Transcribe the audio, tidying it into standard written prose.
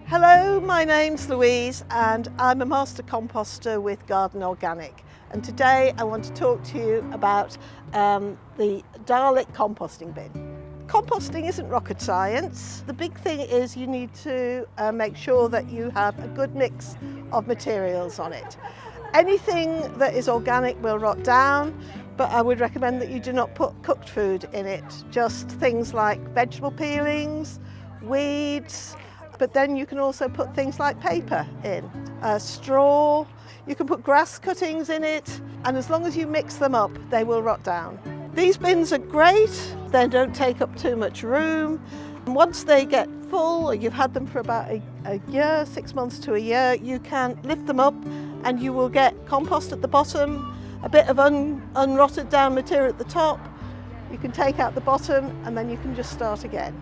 Hello, my name's Louise and I'm a Master Composter with Garden Organic, and today I want to talk to you about the dalek composting bin. Composting isn't rocket science. The big thing is you need to make sure that you have a good mix of materials on it. Anything that is organic will rot down, but I would recommend that you do not put cooked food in it, just things like vegetable peelings, weeds, but then you can also put things like paper in, straw, you can put grass cuttings in it, and as long as you mix them up, they will rot down. These bins are great, they don't take up too much room. And once they get full, or you've had them for about a year, 6 months to a year, you can lift them up and you will get compost at the bottom, a bit of unrotted down material at the top. You can take out the bottom and then you can just start again.